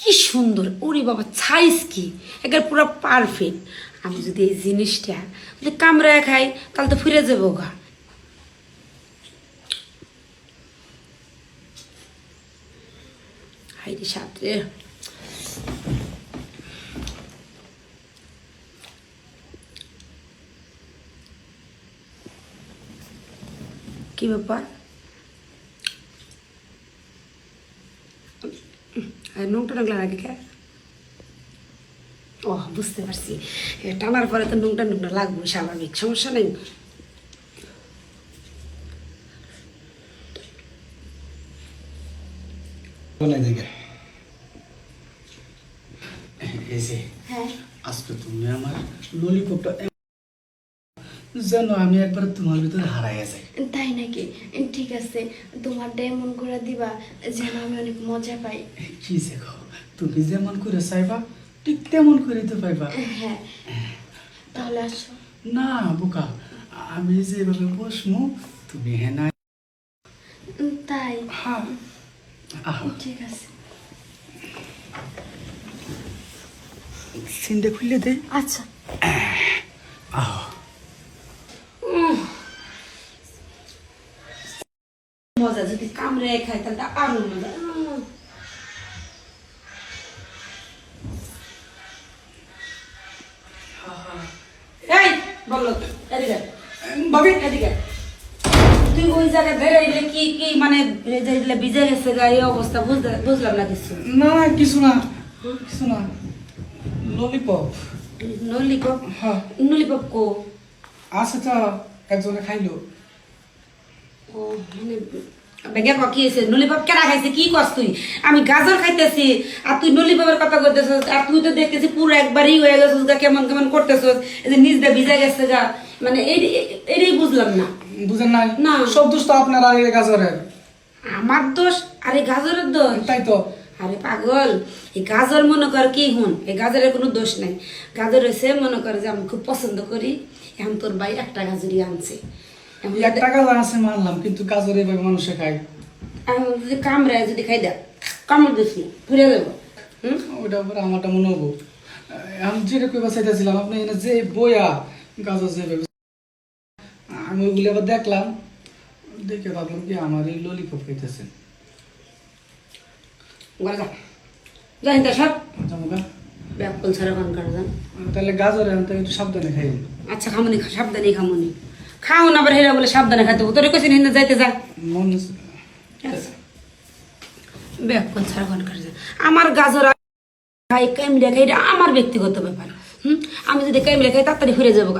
কি সুন্দর, ওরে বাবা সাইজ কি একেবারে পুরো পারফেক্ট। আমি যদি এই জিনিসটা যদি কামড়ায় খাই তাহলে তো ফিরে যাবো গা। হাইরে সাঁতরে কি ব্যাপার, নুনটা টানলা নাকি কে? ও বুঝতে পারছি, টানার পরে তো নুনটা লাগবে, স্বাভাবিক, সমস্যা নেই। আজকে তুমি আমার ললিপপটা যেন আমি একবার তোমার ভিতরে হারাইয়া যাই। তাই নাকি? ঠিক আছে, তোমার এমন করে দিবা যেন আমি অনেক মজা পাই। কি দেখো, তুমি যেমন করে চাইবা ঠিক তেমন করে তো পাইবা। হ্যাঁ, তাহলে আসো। না বোকা, আমি যেভাবে বসমু তুমি হ্যাঁ না। তাই? হ্যাঁ, ঠিক আছে। সিনটা খুলে দেই। আচ্ছা। মজা, যদি কামড়ে খাই তাহলে আরো মজা। এই বলো এদিকে ভাবি, এদিকে, তুই ওই জায়গায় ধরে কি কি মানে ভিজে গেছে গা, এই অবস্থা বুঝলাম না কিছু। না কিছু না, কিছু না, ললিপপ। নলিপপ? হ্যাঁ নলিপপ কো? আছে তো, একজনে খাইলো। ও মানে বেগে কি হয়েছে? নলিপপ কেনা খাইছে? কি করছ তুই? আমি গাজর খাইতেছি আর তুই নলিপপের কথা কইতেছিস, আর তুই তো দেখতেছি পুরো একবারই হয়ে গেছিস গা, কেমন কেমন করতেছিস, এই যে নিজ দিয়ে ভিজে গেছে গা, মানে এটাই বুঝলাম না। বুঝেন নাই? না। সব দোষ তো আপনার আর এই গাজরের। আমার দোষ? আরে গাজরের দোষ? তাই তো। আরে পাগল, এই গাজর মনে কর কি হুন, এই গাজরের কোনো দোষ নাই। গাজর হয়েছে মনে কর যে আমি খুব পছন্দ করি, এখন তোর ভাই একটা গাজরই আনছে। একটা গাজর আছে মানলাম, কিন্তু গাজর এইভাবে মানুষে খায়। আমি যদি কামড়ায় যদি খাই দেখ, কামড় দিস না, ঘুরে দেবো। ওইটা পরে আমারটা মনে হবো। আমি যেটা কইবা চাইতেছিলাম, আপনি এনে যে বইয়া গাজর যে ভেবে, আমি ওইগুলো আবার দেখলাম, দেখে ভাবলাম কি আমার এই ললিপপ খাইতেছেন। ঘরে যা, জানি তা সব জামুকা ব্যাপল ছাড়া গান কাটা যান। তাহলে গাজর এখন থেকে একটু সাবধানে খাই। আচ্ছা খামনি, সাবধানে খামনি, খাও না আবার হেরা বলে সাবধানে খাইতে হবে। তোর কাছে নিন্দা যাইতে যা, মন ব্যাপল ছাড়া গান কাটা যান। আমার গাজর খাই, কাইমড়ে খাই, এটা আমার ব্যক্তিগত ব্যাপার। আমি যদি কাইমড়ে খাই তাড়াতাড়ি ফিরে যাবো।